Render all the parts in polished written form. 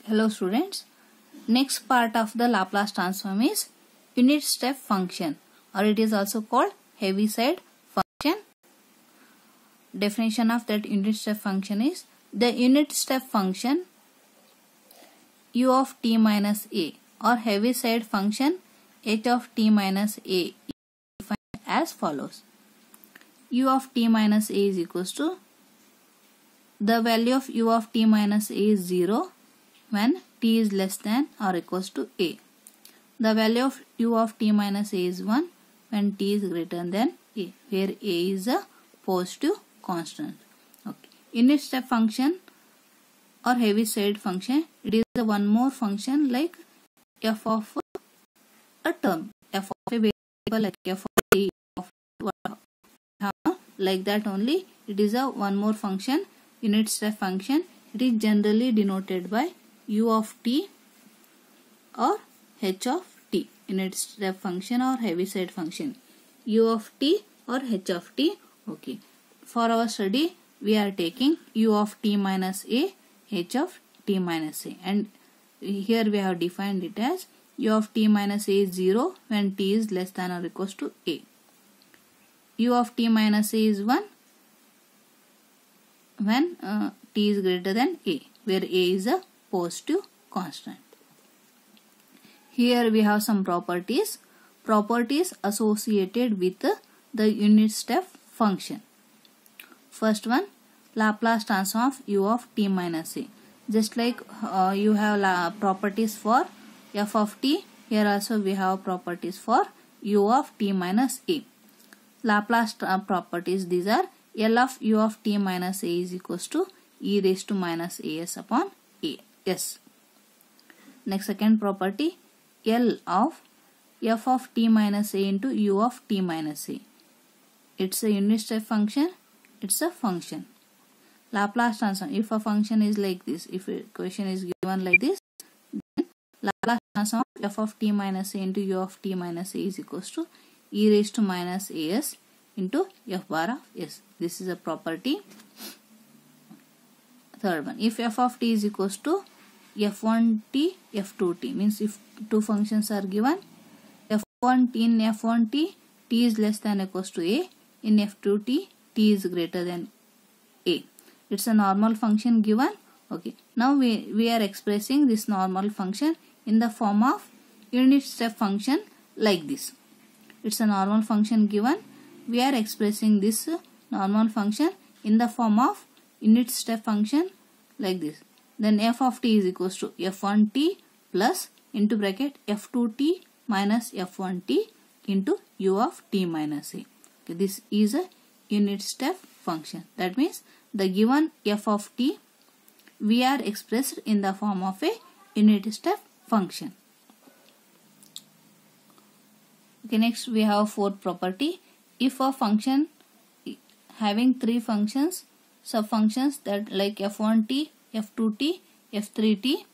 Hello students. Next part of the Laplace transform is unit step function, or it is also called Heaviside function. Definition of that unit step function is the unit step function u of t minus a or Heaviside function h of t minus a is defined as follows. U of t minus a is equals to the value of u of t minus a is 0 when t is less than or equals to a. The value of u of t minus a is 1 when t is greater than a, where a is a positive constant. Okay. Unit step function or Heaviside function, it is the one more function like f of a term, f of a variable like f of t, of like that only. It is a one more function, unit step function. It is generally denoted by u of t or h of t. Unit step function or Heaviside function, u of t or h of t. Okay. For our study, we are taking u of t minus a, h of t minus a, and here we have defined it as u of t minus a is 0 when t is less than or equals to a. U of t minus a is 1 when t is greater than a, where a is a positive constant. Here we have some properties associated with the unit step function. First one, Laplace transform of u of t minus a. Just like you have properties for f of t, here also we have properties for u of t minus a. Laplace properties, these are L of u of t minus a is equals to e raised to minus as upon as. Next, second property, L of f of t minus a into u of t minus a. It's a unit step function, it's a function. Laplace transform, if a function is like this, if a equation is given like this, then Laplace transform of f of t minus a into u of t minus a is equals to e raised to minus as into f bar of s. This is a property. Third one, if f of t is equals to f1t, f2t, means if two functions are given, f1t, in f1t, t is less than or equals to a, in f2t, t is greater than a. It's a normal function given. Okay. Now we are expressing this normal function in the form of unit step function like this. It's a normal function given. We are expressing this normal function in the form of unit step function like this. Then f of t is equals to f1t plus into bracket f2t minus f1t into u of t minus a. Okay, this is a unit step function. That means the given f of t we are expressed in the form of a unit step function. Okay, next we have fourth property. If a function having three functions, subfunctions that like f1t, f2t, f3t,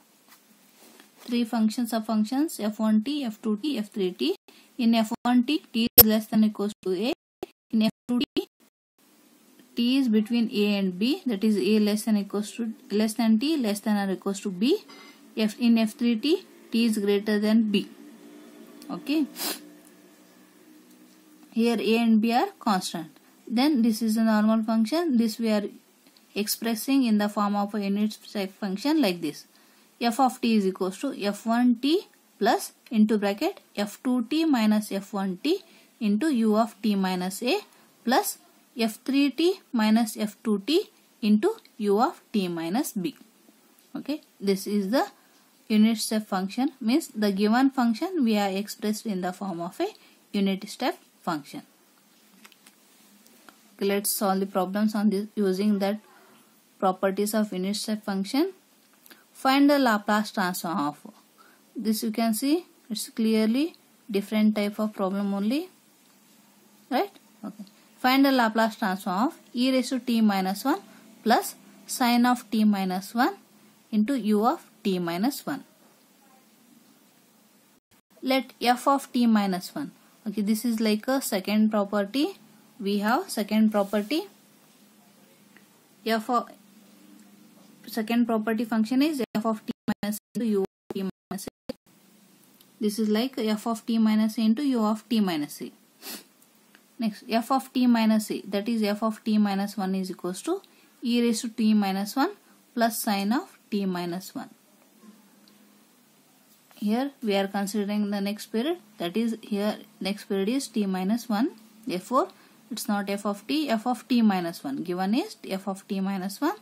three functions, subfunctions f1t, f2t, f3t. In f1t, t is less than or equals to a. In f2t, t is between a and b, that is a less than or equals to less than t, less than or equals to b. In f3t, t is greater than b. Okay. Here a and b are constant. Then this is a normal function. This we are expressing in the form of a unit step function like this. F of t is equals to f1t plus into bracket f2t minus f1t into u of t minus a plus f3t minus f2t into u of t minus b. Okay, this is the unit step function, means the given function we are expressed in the form of a unit step function. Okay, let's solve the problems on this using that properties of unit step function. Find the Laplace transform of this. You can see it's clearly different type of problem only, right? Okay. Find the Laplace transform of e raised to t minus 1 plus sine of t minus 1 into u of t minus 1. Let f of t minus 1. Okay, this is like a second property. We have second property. F of second property function is f of t minus a into u of t minus a. This is like f of t minus a into u of t minus a. Next, f of t minus a, that is f of t minus 1 is equals to e raised to t minus 1 plus sine of t minus 1. Here we are considering the next period, that is here next period is t minus 1. Therefore, it's not f of t minus 1. Given is f of t minus 1,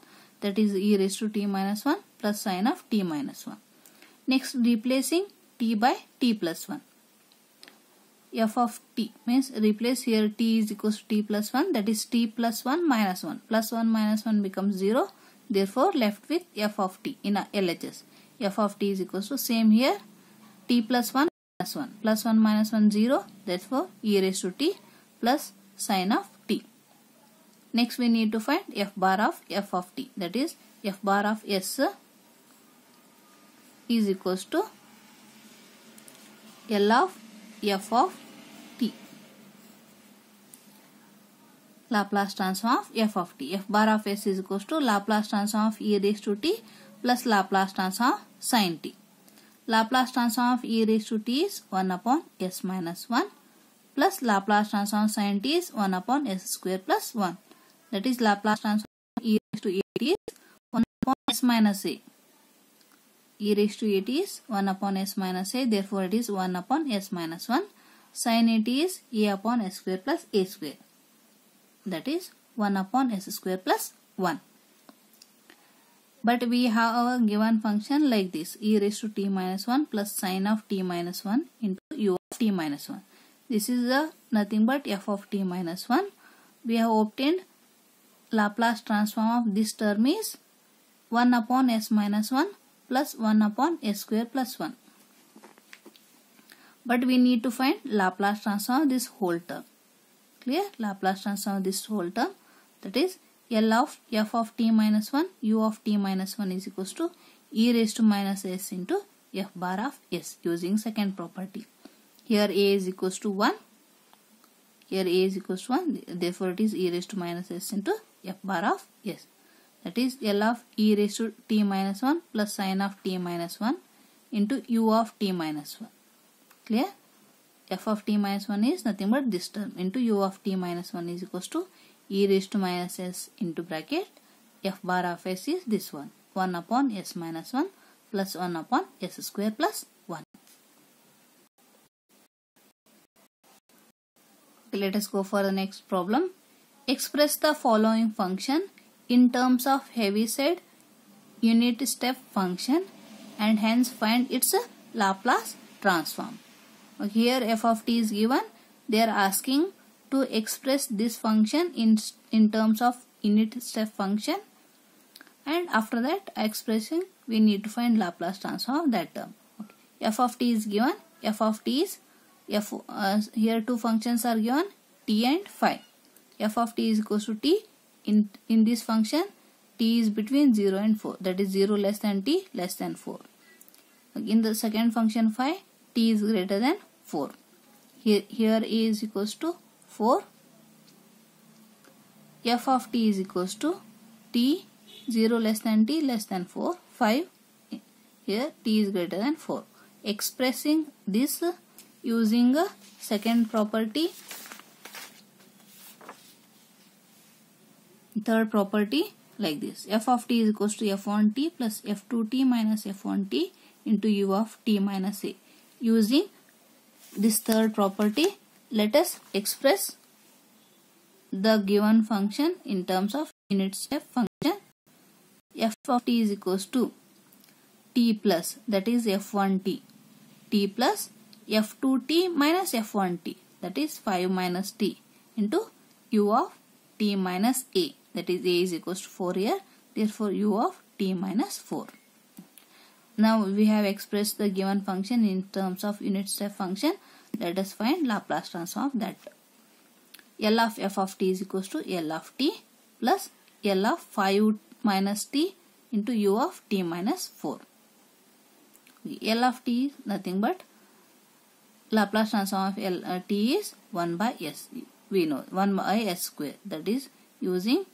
that is e raised to t minus 1 plus sine of t minus 1. Next, replacing t by t plus 1. F of t means replace here t is equals to t plus 1, that is t plus 1 minus 1. Plus 1 minus 1 becomes 0. Therefore, left with f of t in a LHS. F of t is equals to same here t plus 1 minus 1. Plus 1 minus 1 0. Therefore, e raised to t plus sine of t. Next, we need to find f bar of f of t. That is f bar of s is equals to L of f of t. Laplace transform of f of t. F bar of s is equals to Laplace transform of e raised to t plus Laplace transform of sin t. Laplace transform of e raised to t is 1 upon s minus 1 plus Laplace transform of sin t is 1 upon s square plus 1. That is Laplace transform of e raised to at is 1 upon s minus a. E raised to at is 1 upon s minus a. Therefore, it is 1 upon s minus 1. Sin at is a upon s square plus a square. That is 1 upon s square plus 1. But we have a given function like this, e raised to t minus 1 plus sine of t minus 1 into u of t minus 1. This is nothing but f of t minus 1. We have obtained Laplace transform of this term is 1 upon s minus 1 plus 1 upon s square plus 1. But we need to find Laplace transform of this whole term. Clear? Laplace transform of this whole term, that is L of f of t minus 1 u of t minus 1 is equals to e raised to minus s into f bar of s using second property. Here a is equals to 1. Here a is equals to 1. Therefore, it is e raised to minus s into f bar of s. That is L of e raised to t minus 1 plus sine of t minus 1 into u of t minus 1. Clear? F of t minus 1 is nothing but this term into u of t minus 1 is equals to e raised to minus s into bracket f bar of s is this one, 1 upon s minus 1 plus 1 upon s square plus 1. Okay, let us go for the next problem. Express the following function in terms of Heaviside unit step function and hence find its Laplace transform. Here f of t is given. They are asking to express this function in terms of unit step function, and after that expression we need to find Laplace transform of that term. Okay. F of t is given. F of t is here two functions are given, t and phi. F of t is equals to t. In this function t is between 0 and 4, that is 0 less than t less than 4. In the second function phi, t is greater than 4. Here a is equals to 4. F of t is equals to t 0 less than t less than 4, 5. Here t is greater than 4. Expressing this using a second property, third property like this. F of t is equals to f1t plus f2t minus f1t into u of t minus a. Using this third property, let us express the given function in terms of unit step function. F of t is equals to t plus, that is f1t, t plus f2t minus f1t, that is 5 minus t into u of t minus a, that is a is equals to 4 here. Therefore, u of t minus 4. Now we have expressed the given function in terms of unit step function. Let us find Laplace transform of that. L of f of t is equals to L of t plus L of 5 minus t into u of t minus 4. L of t is nothing but Laplace transform of t is 1 by s. We know 1 by s square, that is using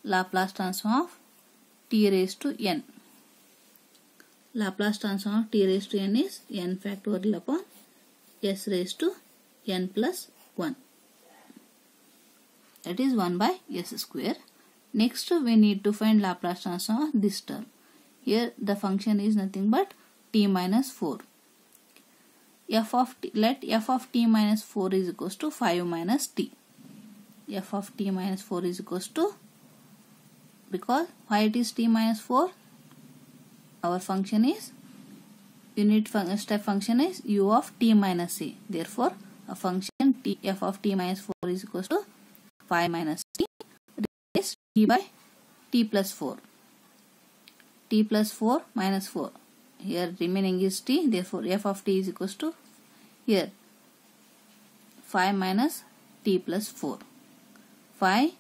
Laplace transform of t raised to n. Laplace transform of t raised to n is n factorial upon s raised to n plus 1. That is 1 by s square. Next we need to find Laplace transform of this term. Here the function is nothing but t minus 4. Let f of t minus 4 is equals to 5 minus t. F of t minus 4 is equals to, because why it is t minus 4? Our function is step function is u of t minus a. Therefore, a function f of t minus 4 is equals to 5 minus t is t by t plus 4. T plus 4 minus 4. Here remaining is t. Therefore, f of t is equals to here 5 minus t plus 4. 5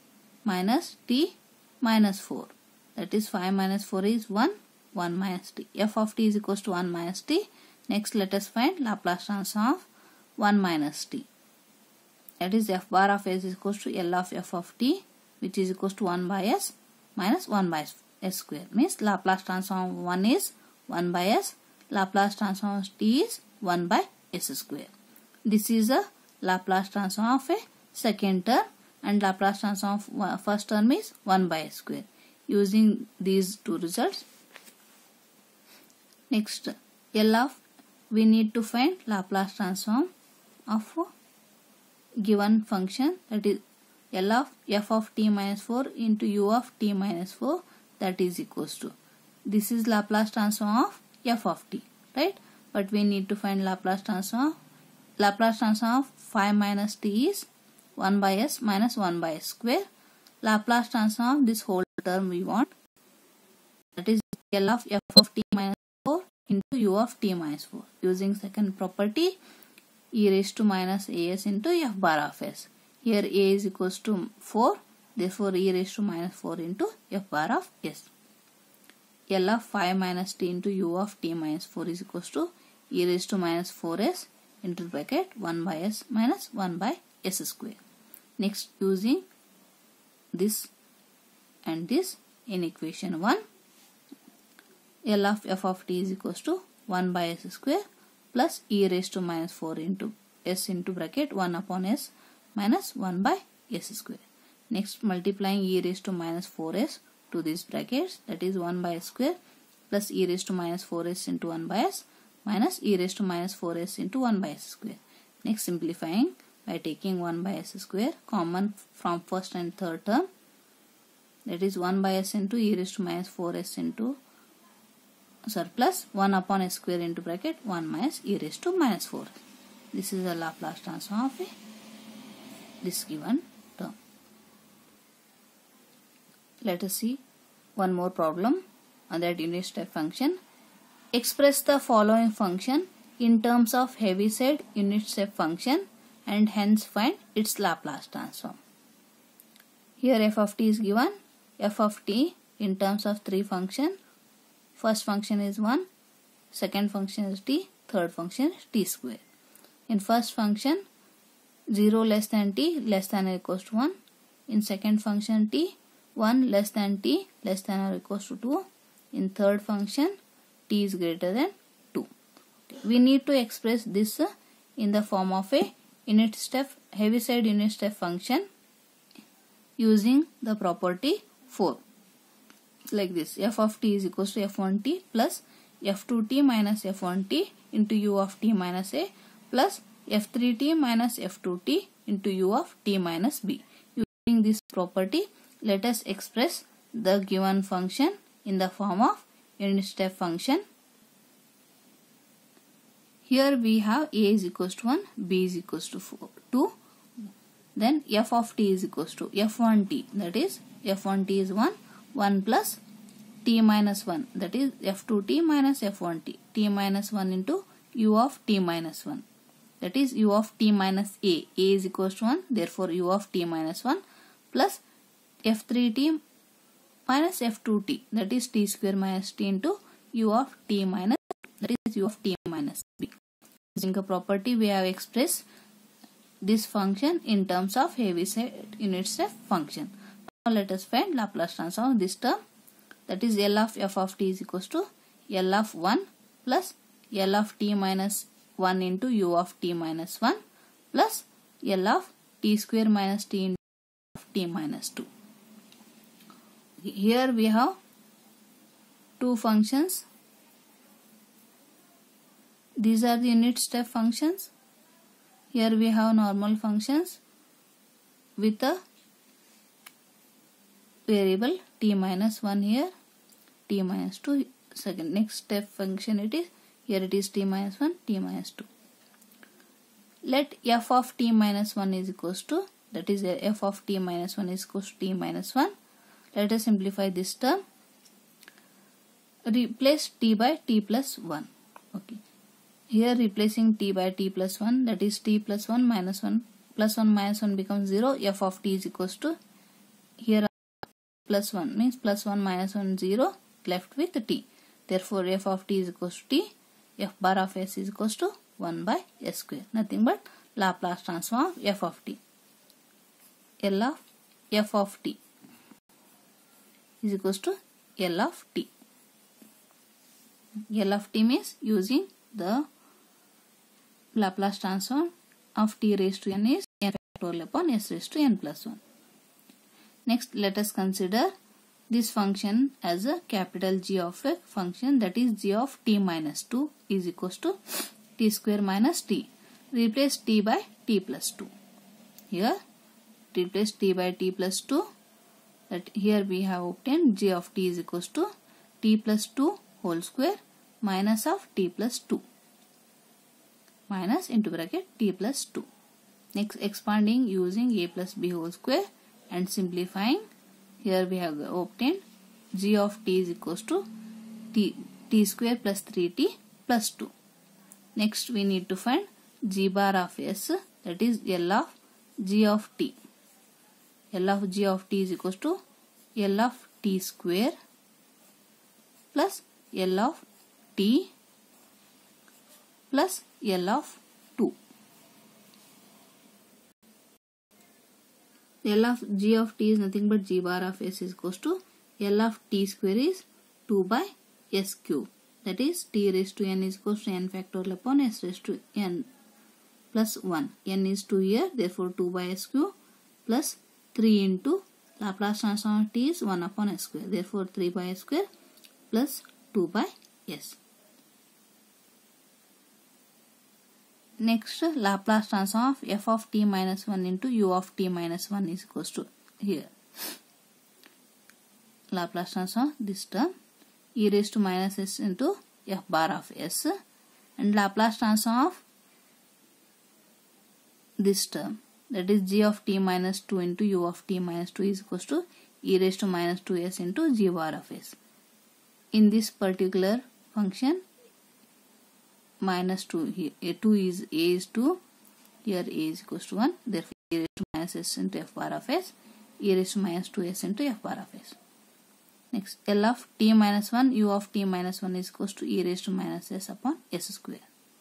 minus t minus 4. That is 5 minus 4 is 1. 1 minus t. F of t is equals to 1 minus t. Next let us find Laplace transform of 1 minus t. That is f bar of s is equals to L of f of t, which is equals to 1 by s minus 1 by s square. Means Laplace transform of 1 is 1 by s. Laplace transform of t is 1 by s square. This is a Laplace transform of a second term, and Laplace transform of first term is 1 by s square. Using these two results, next we need to find Laplace transform of given function, that is L of f of t minus 4 into u of t minus 4, that is equals to, this is Laplace transform of f of t, right? But we need to find Laplace transform. Laplace transform of 5 minus t is 1 by s minus 1 by s square. Laplace transform of this whole term we want, that is L of f of t minus 4 into u of t minus 4. Using second property, e raised to minus as into f bar of s. Here a is equals to 4, therefore e raised to minus 4 into f bar of s. L of 5 minus t into u of t minus 4 is equals to e raised to minus 4s into bracket 1 by s minus 1 by s square. Next, using this and this in equation 1, L of f of t is equals to 1 by s square plus e raised to minus 4 into s into bracket 1 upon s minus 1 by s square. Next, multiplying e raised to minus 4s to these brackets, that is 1 by s square plus e raised to minus 4s into 1 by s minus e raised to minus 4s into 1 by s square. Next, simplifying by taking 1 by s square common from first and third term, that is 1 by s into e raised to minus 4s into plus 1 upon s square into bracket 1 minus e raised to minus 4. This is the Laplace transform of this given term. Let us see one more problem on that unit step function. Express the following function in terms of Heaviside unit step function and hence find its Laplace transform. Here f of t is given. F of t in terms of three functions. First function is 1, second function is t, third function is t square. In first function, 0 less than t less than or equals to 1. In second function, t 1 less than t less than or equals to 2. In third function, t is greater than 2. We need to express this in the form of a unit step, Heaviside unit step function using the property 4. Like this, f of t is equals to f1t plus f2t minus f1t into u of t minus a plus f3t minus f2t into u of t minus b. Using this property, let us express the given function in the form of unit step function. Here we have a is equals to 1, b is equals to 2. Then f of t is equals to f1t, that is f1t is 1, 1 plus t minus 1, that is f2t minus f1t, t minus 1 into u of t minus 1, that is u of t minus a is equals to 1, therefore u of t minus 1 plus f3t minus f2t, that is t square minus t into u of t minus, that is u of t minus b. Using a property, we have expressed this function in terms of Heaviside unit step function. Now let us find Laplace transform of this term, that is L of f of t is equals to L of 1 plus L of t minus 1 into u of t minus 1 plus L of t square minus t into of t minus 2. Here we have two functions. These are the unit step functions. Here we have normal functions with a variable t minus 1 here, t minus 2. Second next step function it is, here it is t minus 1, t minus 2. Let f of t minus 1 is equals to, that is f of t minus 1 is equals to t minus 1. Let us simplify this term. Replace t by t plus 1. Okay. Here replacing t by t plus 1, that is t plus 1 minus 1 plus 1 minus 1 becomes 0. F of t is equals to, here plus 1 means plus 1 minus 1 0, left with t. Therefore f of t is equals to t. F bar of s is equals to 1 by s square. Nothing but Laplace transform of f of t. L of f of t is equals to L of t. L of t means using the Laplace transform of t raised to n is n factorial upon s raised to n plus 1. Next, let us consider this function as a capital G of a function, that is g of t minus 2 is equals to t square minus t. Replace t by t plus 2. Here replace t by t plus 2. That here we have obtained g of t is equals to t plus 2 whole square minus of t plus 2. Minus into bracket t plus 2. Next, expanding using a plus b whole square and simplifying, here we have obtained g of t is equals to t square plus 3t plus 2. Next, we need to find g bar of s, that is L of g of t. L of g of t is equals to L of t square plus L of t plus L of 2. L of g of t is nothing but g bar of s is equals to L of t square is 2 by s cube. That is t raised to n is equals to n factorial upon s raised to n plus 1. N is 2 here, therefore 2 by s cube plus 3 into Laplace transform of t is 1 upon s square. Therefore 3 by s square plus 2 by s. Next, Laplace transform of f of t minus 1 into u of t minus 1 is equals to, here Laplace transform this term e raised to minus s into f bar of s, and Laplace transform of this term, that is g of t minus 2 into u of t minus 2 is equals to e raised to minus 2s into g bar of s. In this particular function, minus 2 here, a is 2, here a is equals to 1, therefore e raised to minus s into f bar of s, e raised to minus 2s into f bar of s. Next, L of t minus 1, u of t minus 1 is equals to e raised to minus s upon s square.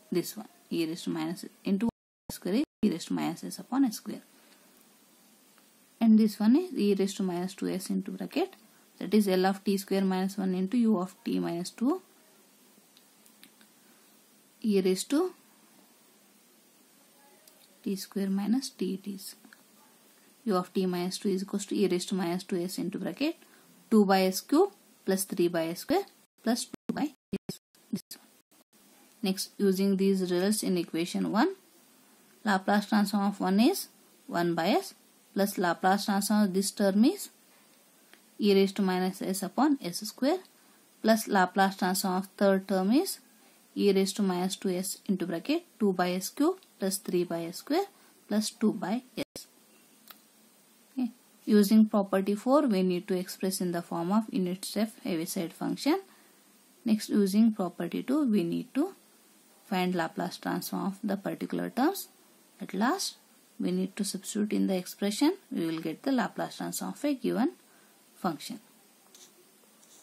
This one, e raised to minus into s square is e raised to minus s upon s square. And this one is e raised to minus 2s into bracket, that is L of t square minus 1 into u of t minus 2, e raised to t square minus t it is. U of t minus 2 is equals to e raised to minus 2s into bracket 2 by s cube plus 3 by s square plus 2 by s. This one. Next, using these results in equation 1, Laplace transform of 1 is 1 by s plus Laplace transform of this term is e raised to minus s upon s square plus Laplace transform of third term is e raised to minus 2s into bracket 2 by s cube plus 3 by s square plus 2 by s. Okay. Using property 4, we need to express in the form of unit step Heaviside function. Next, using property 2, we need to find Laplace transform of the particular terms. At last, we need to substitute in the expression. We will get the Laplace transform of a given function.